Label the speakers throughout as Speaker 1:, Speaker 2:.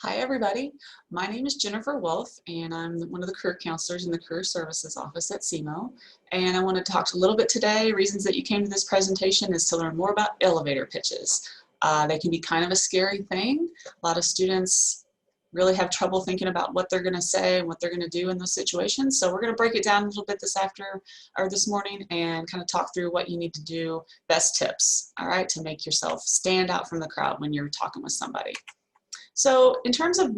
Speaker 1: Hi everybody, my name is Jennifer Wolf and I'm one of the career counselors in the Career Services Office at CMO, and I want to talk a little bit today. Reasons that you came to this presentation is to learn more about elevator pitches. They can be kind of a scary thing. A lot of students really have trouble thinking about what they're going to say and what they're going to do in those situations, so we're going to break it down a little bit this morning and kind of talk through what you need to do, best tips, all right, to make yourself stand out from the crowd when you're talking with somebody. So in terms of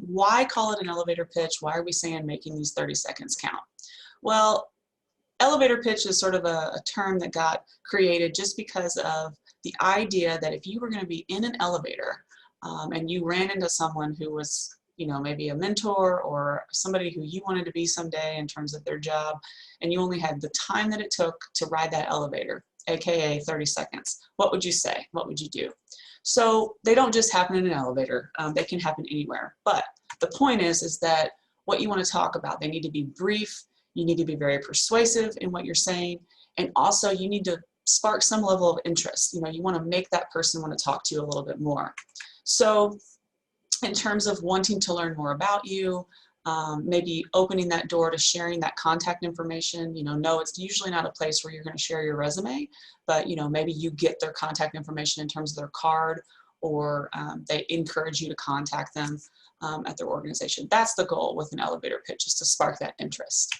Speaker 1: why call it an elevator pitch? Why are we saying making these 30 seconds count? Well, elevator pitch is sort of a term that got created just because of the idea that if you were going to be in an elevator and you ran into someone who was, maybe a mentor or somebody who you wanted to be someday in terms of their job, and you only had the time that it took to ride that elevator, aka 30 seconds, what would you say? What would you do? So they don't just happen in an elevator, they can happen anywhere. But the point is that what you want to talk about, they need to be brief, you need to be very persuasive in what you're saying, and also you need to spark some level of interest. You want to make that person want to talk to you a little bit more. So in terms of wanting to learn more about you, maybe opening that door to sharing that contact information. No, it's usually not a place where you're going to share your resume, but maybe you get their contact information in terms of their card, or they encourage you to contact them at their organization. That's the goal with an elevator pitch, is to spark that interest.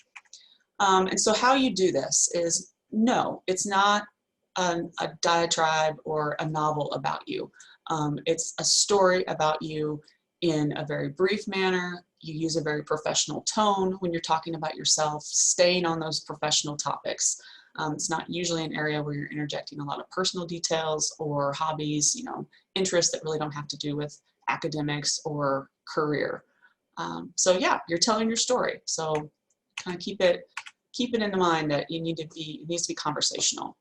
Speaker 1: And so how you do this is, no, it's not a diatribe or a novel about you. It's a story about you in a very brief manner. You use a very professional tone when you're talking about yourself, staying on those professional topics. It's not usually an area where you're interjecting a lot of personal details or hobbies, interests that really don't have to do with academics or career. So yeah, you're telling your story. So kind of keep it in mind that it needs to be conversational.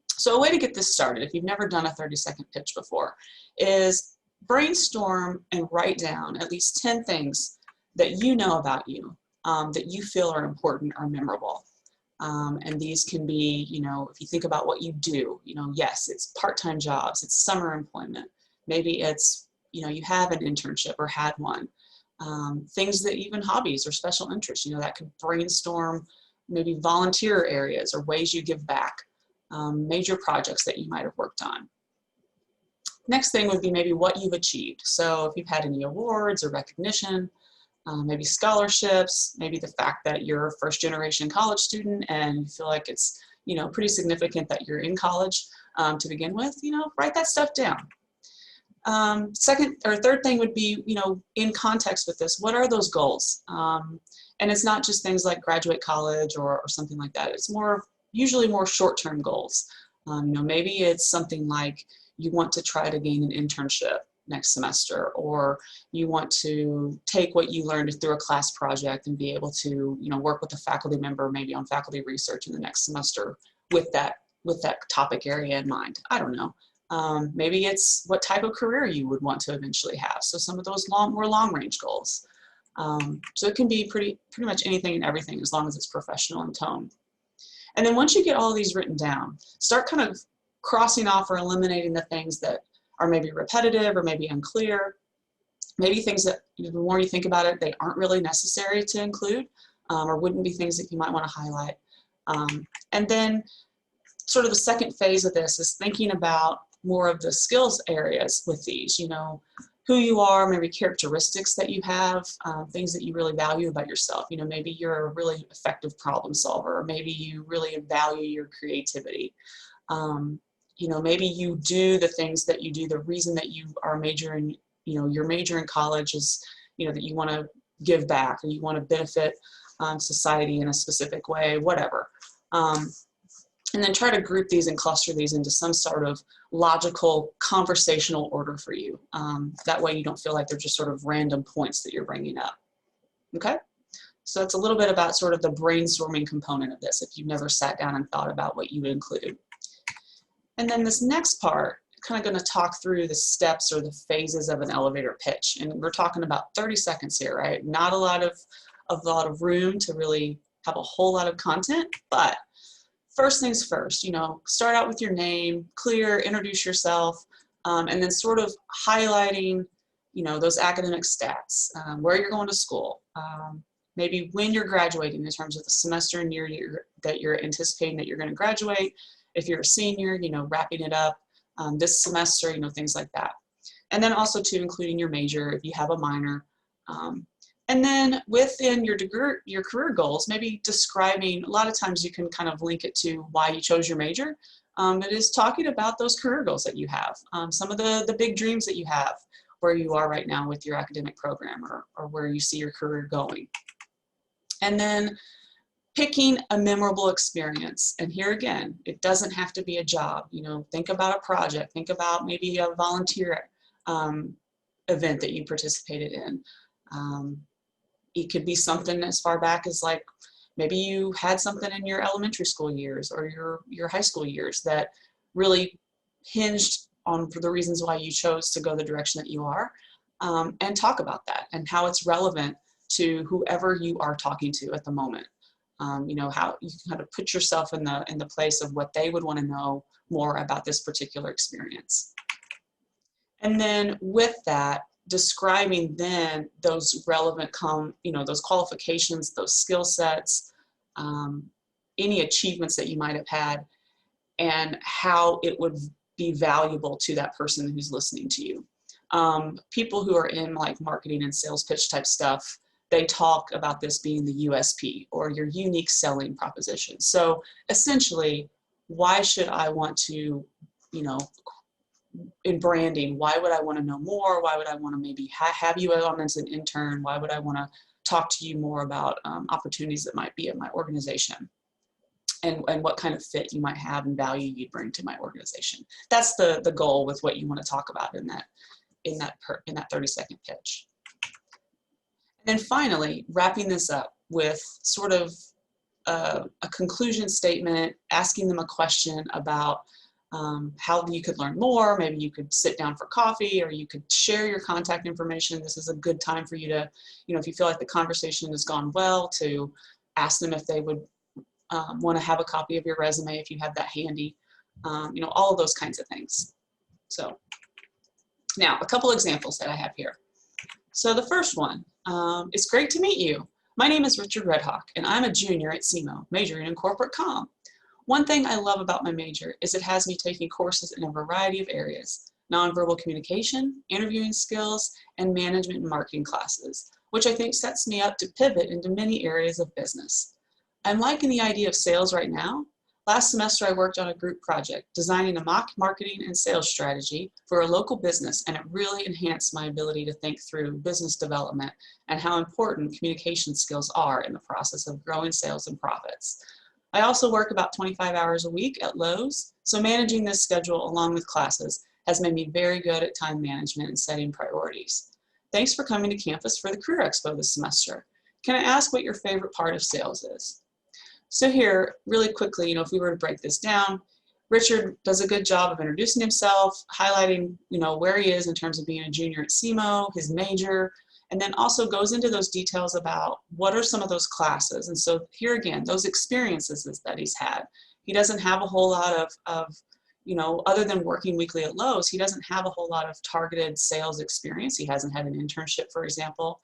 Speaker 1: So a way to get this started, if you've never done a 30-second pitch before, is brainstorm and write down at least 10 things that you know about you that you feel are important or memorable. And these can be, if you think about what you do, yes, it's part-time jobs, it's summer employment, maybe it's, you have an internship or had one. Things that even hobbies or special interests, that could brainstorm maybe volunteer areas or ways you give back, major projects that you might have worked on. Next thing would be maybe what you've achieved. So if you've had any awards or recognition, maybe scholarships, maybe the fact that you're a first-generation college student and you feel like it's, pretty significant that you're in college to begin with, write that stuff down. Second or third thing would be, in context with this, what are those goals? And it's not just things like graduate college or something like that. It's usually more short-term goals. Maybe it's something like you want to try to gain an internship next semester, or you want to take what you learned through a class project and be able to, work with a faculty member, maybe on faculty research in the next semester with that topic area in mind. I don't know. Maybe it's what type of career you would want to eventually have. So some of those more long-range goals. So it can be pretty much anything and everything as long as it's professional in tone. And then once you get all these written down, start kind of crossing off or eliminating the things that are maybe repetitive or maybe unclear, maybe things that the more you think about it, they aren't really necessary to include or wouldn't be things that you might want to highlight. And then sort of the second phase of this is thinking about more of the skills areas with these, who you are, maybe characteristics that you have, things that you really value about yourself. Maybe you're a really effective problem solver, or maybe you really value your creativity. Maybe you do the things that you do, the reason that you are majoring, your major in college is, that you want to give back or you want to benefit society in a specific way, whatever. And then try to group these and cluster these into some sort of logical conversational order for you. That way you don't feel like they're just sort of random points that you're bringing up. Okay? So it's a little bit about sort of the brainstorming component of this if you've never sat down and thought about what you would include. And then this next part, kind of going to talk through the steps or the phases of an elevator pitch. And we're talking about 30 seconds here, right? Not a lot of room to really have a whole lot of content, but first things first, start out with your name, clear, introduce yourself, and then sort of highlighting those academic stats, where you're going to school, maybe when you're graduating in terms of the semester and year that you're anticipating that you're going to graduate. If you're a senior, wrapping it up this semester, things like that. And then also too, including your major if you have a minor. And then within your career goals, maybe describing, a lot of times you can kind of link it to why you chose your major. It is talking about those career goals that you have, some of the big dreams that you have, where you are right now with your academic program or where you see your career going. And then picking a memorable experience. And here again, it doesn't have to be a job. Think about a project, think about maybe a volunteer event that you participated in. It could be something as far back as like maybe you had something in your elementary school years or your high school years that really hinged on the reasons why you chose to go the direction that you are, and talk about that and how it's relevant to whoever you are talking to at the moment. How you can kind of put yourself in the place of what they would want to know more about this particular experience. And then with that, describing then those relevant, those qualifications, those skill sets, any achievements that you might have had, and how it would be valuable to that person who's listening to you. People who are in like marketing and sales pitch type stuff, they talk about this being the USP or your unique selling proposition. So essentially, why should I want to, in branding, why would I want to know more? Why would I want to maybe have you on as an intern? Why would I want to talk to you more about opportunities that might be at my organization? And what kind of fit you might have and value you'd bring to my organization. That's the goal with what you want to talk about in that 30-second pitch. And then finally, wrapping this up with sort of a conclusion statement, asking them a question about how you could learn more. Maybe you could sit down for coffee, or you could share your contact information. This is a good time for you to, if you feel like the conversation has gone well, to ask them if they would want to have a copy of your resume if you have that handy, all of those kinds of things. So now a couple examples that I have here. So the first one, it's great to meet you. My name is Richard Redhawk, and I'm a junior at SEMO, majoring in corporate comm. One thing I love about my major is it has me taking courses in a variety of areas: nonverbal communication, interviewing skills, and management and marketing classes, which I think sets me up to pivot into many areas of business. I'm liking the idea of sales right now. Last semester, I worked on a group project designing a mock marketing and sales strategy for a local business, and it really enhanced my ability to think through business development and how important communication skills are in the process of growing sales and profits. I also work about 25 hours a week at Lowe's, so managing this schedule along with classes has made me very good at time management and setting priorities. Thanks for coming to campus for the Career Expo this semester. Can I ask what your favorite part of sales is? So here, really quickly, if we were to break this down, Richard does a good job of introducing himself, highlighting, where he is in terms of being a junior at SEMO, his major, and then also goes into those details about what are some of those classes. And so here again, those experiences that he's had. He doesn't have a whole lot of other than working weekly at Lowe's, he doesn't have a whole lot of targeted sales experience. He hasn't had an internship, for example.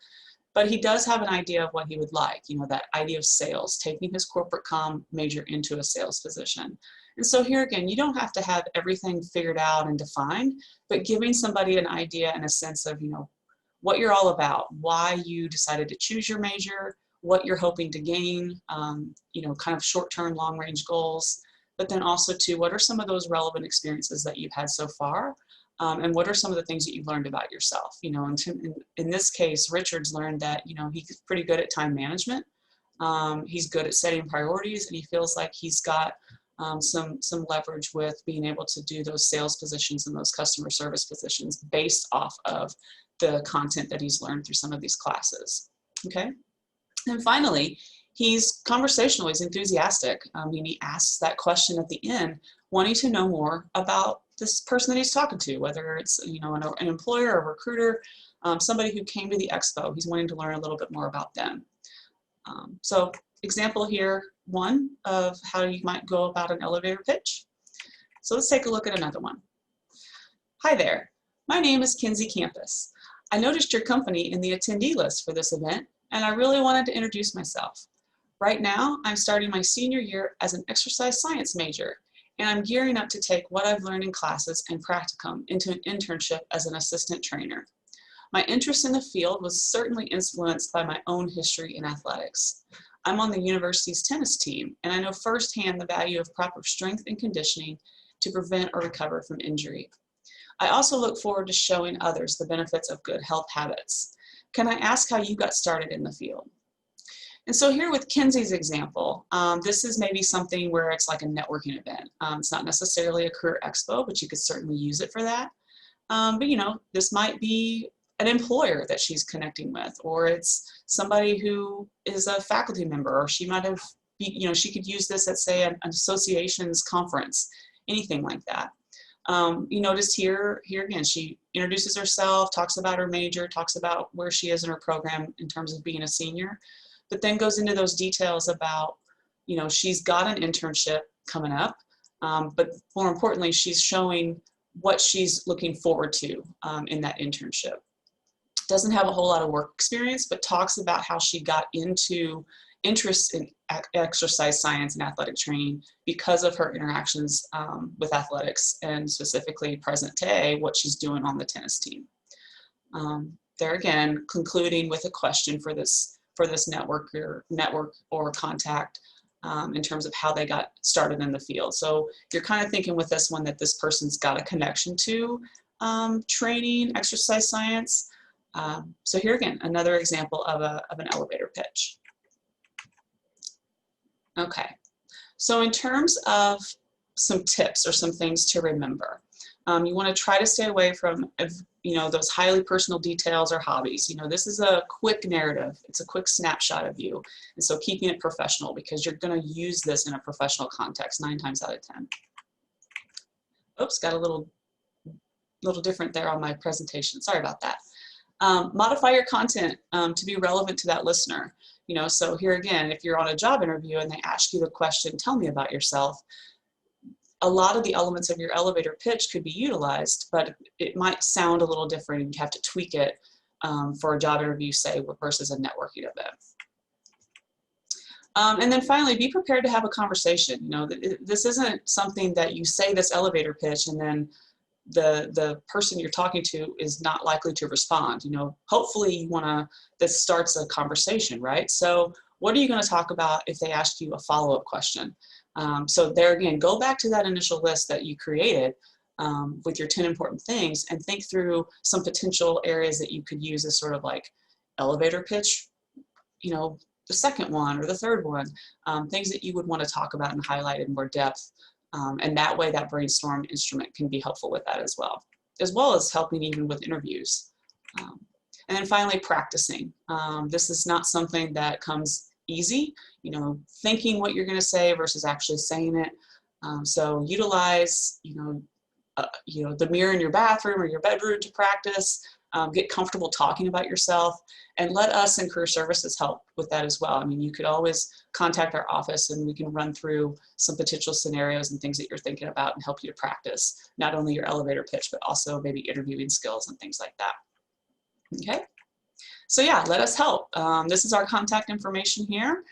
Speaker 1: But he does have an idea of what he would like, that idea of sales, taking his corporate comm major into a sales position. And so here again, you don't have to have everything figured out and defined, but giving somebody an idea and a sense of, what you're all about, why you decided to choose your major, what you're hoping to gain, kind of short-term, long-range goals, but then also too, what are some of those relevant experiences that you've had so far? And what are some of the things that you've learned about yourself? In this case, Richard's learned that, he's pretty good at time management. He's good at setting priorities, and he feels like he's got some leverage with being able to do those sales positions and those customer service positions based off of the content that he's learned through some of these classes. Okay. And finally, he's conversational, he's enthusiastic. He asks that question at the end, wanting to know more about this person that he's talking to, whether it's an employer or a recruiter, somebody who came to the expo. He's wanting to learn a little bit more about them. So example here, one of how you might go about an elevator pitch. So let's take a look at another one. Hi there, my name is Kinsey Campus. I noticed your company in the attendee list for this event, and I really wanted to introduce myself. Right now, I'm starting my senior year as an exercise science major, and I'm gearing up to take what I've learned in classes and practicum into an internship as an assistant trainer. My interest in the field was certainly influenced by my own history in athletics. I'm on the university's tennis team, and I know firsthand the value of proper strength and conditioning to prevent or recover from injury. I also look forward to showing others the benefits of good health habits. Can I ask how you got started in the field? And so here with Kenzie's example, this is maybe something where it's like a networking event. It's not necessarily a career expo, but you could certainly use it for that. But you know, this might be an employer that she's connecting with, or it's somebody who is a faculty member, or she might have, you know, she could use this at, say, an association's conference, anything like that. You notice here again, she introduces herself, talks about her major, talks about where she is in her program in terms of being a senior, but then goes into those details about, you know, she's got an internship coming up, but more importantly, she's showing what she's looking forward to in that internship. Doesn't have a whole lot of work experience, but talks about how she got into interest in exercise science and athletic training because of her interactions with athletics, and specifically present day, what she's doing on the tennis team. There again, concluding with a question for this network or contact in terms of how they got started in the field. So you're kind of thinking with this one that this person's got a connection to training, exercise science. So here again, another example of an elevator pitch. Okay, so in terms of some tips or some things to remember, you want to try to stay away from, you know, those highly personal details or hobbies. You know, this is a quick narrative. It's a quick snapshot of you. And so keeping it professional, because you're going to use this in a professional context 9 times out of 10. Oops, got a little different there on my presentation. Sorry about that. Modify your content to be relevant to that listener. You know, so here again, if you're on a job interview and they ask you the question, tell me about yourself, a lot of the elements of your elevator pitch could be utilized, but it might sound a little different and you have to tweak it for a job interview, say, versus a networking event. And then finally, be prepared to have a conversation. You know, this isn't something that you say this elevator pitch and then the person you're talking to is not likely to respond. You know, hopefully you wanna, this starts a conversation, right? So what are you gonna talk about if they ask you a follow-up question? So there again, go back to that initial list that you created with your 10 important things and think through some potential areas that you could use as sort of like elevator pitch, you know, the second one or the third one, things that you would want to talk about and highlight in more depth. And that way that brainstorm instrument can be helpful with that as well as helping even with interviews. And then finally, practicing. This is not something that comes easy, you know, thinking what you're going to say versus actually saying it. So utilize, you know, the mirror in your bathroom or your bedroom to practice. Get comfortable talking about yourself, and let us in Career Services help with that as well. I mean, you could always contact our office and we can run through some potential scenarios and things that you're thinking about and help you to practice not only your elevator pitch, but also maybe interviewing skills and things like that. Okay, so yeah, let us help. This is our contact information here.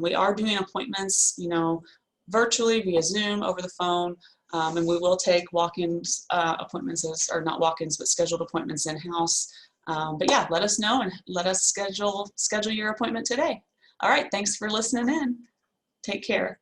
Speaker 1: We are doing appointments, you know, virtually via Zoom, over the phone. And we will take walk-ins appointments, or not walk-ins, but scheduled appointments in-house. But yeah, let us know and let us schedule your appointment today. All right, thanks for listening in. Take care.